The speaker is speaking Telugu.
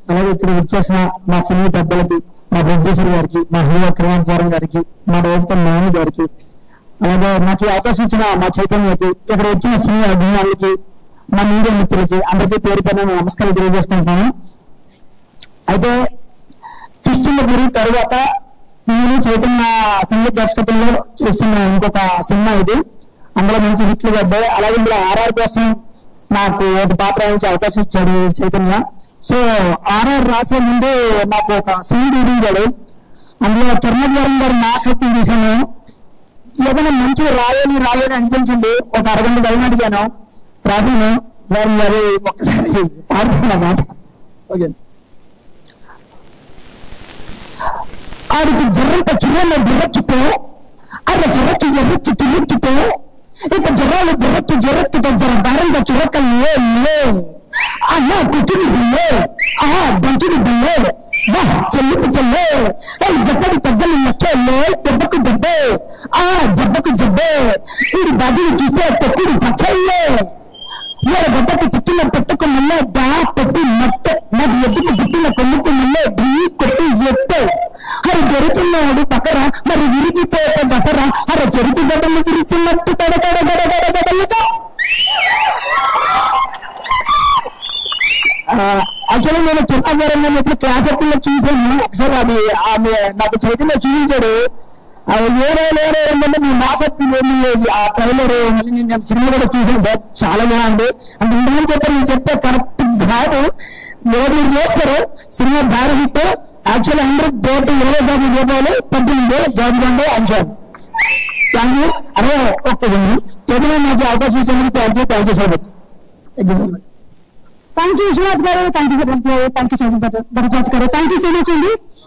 అలాగే ఇక్కడ వచ్చేసిన మా సినీ పెద్దలకి, మా ప్రొడ్యూసర్ గారికి, మా హీరో కిరణ్ గారికి, మా డైరెక్టర్ నాని గారికి, అలాగే నాకు అవకాశం ఇచ్చిన మా చైతన్యకి, ఇక్కడ వచ్చిన సినీ అభిమానులకి, మా మీడియా మిత్రులకి అందరికీ పేరు పైన నమస్కారం తెలియజేసుకుంటున్నాను. అయితే కృష్ణులపురి తరువాత నేను చైతన్య సంగీత దర్శకత్వంలో చేస్తున్న ఇంకొక సినిమా ఇది. అందులో మంచి హిట్లు పడ్డాయి. అలాగే ఇందులో ఆర్ఆర్ కోసం నాకు ఒక పాత్ర నుంచి అవకాశం ఇచ్చాడు చైతన్య. సో ఆర్ఆర్ రాసే ముందు నాకు ఒక సీన్ చూపించాడు. అందులో కిరణ్ గారు నా శక్తి తీసాను. ఏదైనా మంచిగా రాయాలి అనిపించింది. ఒక అరగంట టైం అడిగాను, రాసాను. అది ఒక్కసారి పాడుతున్నమాట. ఓకే. ఆడికి జర్రంత చిర్రలో బుర్రక్కితే, అలా జొరక్కి ఎర్రచ్చి తిరుగుతుంటే, ఇక జొర్రాలు జొరక్కితే జర దారంగా చురకల్లే అలా కుట్టిని బిల్లే, ఆహా దంచుని బిల్లే, వా చెల్లికి చెల్లే, జబ్బడి తగ్గలు లెక్కేళ్ళే, దెబ్బకు దెబ్బే, ఆ జబ్బకు జబ్బే, ఇది బదిలి చూస్తే తొక్కుడు పచ్చళ్ళే, గడ్డకు చిక్కిన పెట్టుకు మళ్ళీ దా పెట్టి మట్టే, నాకు ఎద్దుకు పుట్టిన కొమ్ముకు మళ్ళీ ఢీ కొట్టి ఎత్తే, అరే దొరుకుతున్నాడు పక్కన మరి విరిగిపోతే దసరా, అరే చెరుకు గడ్డలు విరిచినట్టు తడతడగడగడగడలుగా. యాక్చువల్లీ నేను కిరణ్ ఎప్పుడు క్లాస్ అప్పుల్లో చూసాను. ఒకసారి అది ఆమె నాకు చైతన్య చూపించాడు. ఏంటంటే మీ మాసక్తి ఆ ట్రైలర్ మళ్ళీ నేను సినిమా కూడా చూసాను సార్, చాలా బాగుంది అంటే ఇంతమంది చెప్పారు. నేను చెప్తే కరెక్ట్ కాదు, మీరు చేస్తారు సినిమా భారీ హిట్. యాక్చువల్లీ 100,20 రూపాయలు 18 జాబితంలో అంశాలు. Thank you. అదే ఒక్కదండి చదివిన నాకు అవకాశం ఇచ్చేందుకు thank you so much. Thank you Vishwanath garu, thank you Chaitanya గారు, థ్యాంక్ యూ సో మచ్ అండి.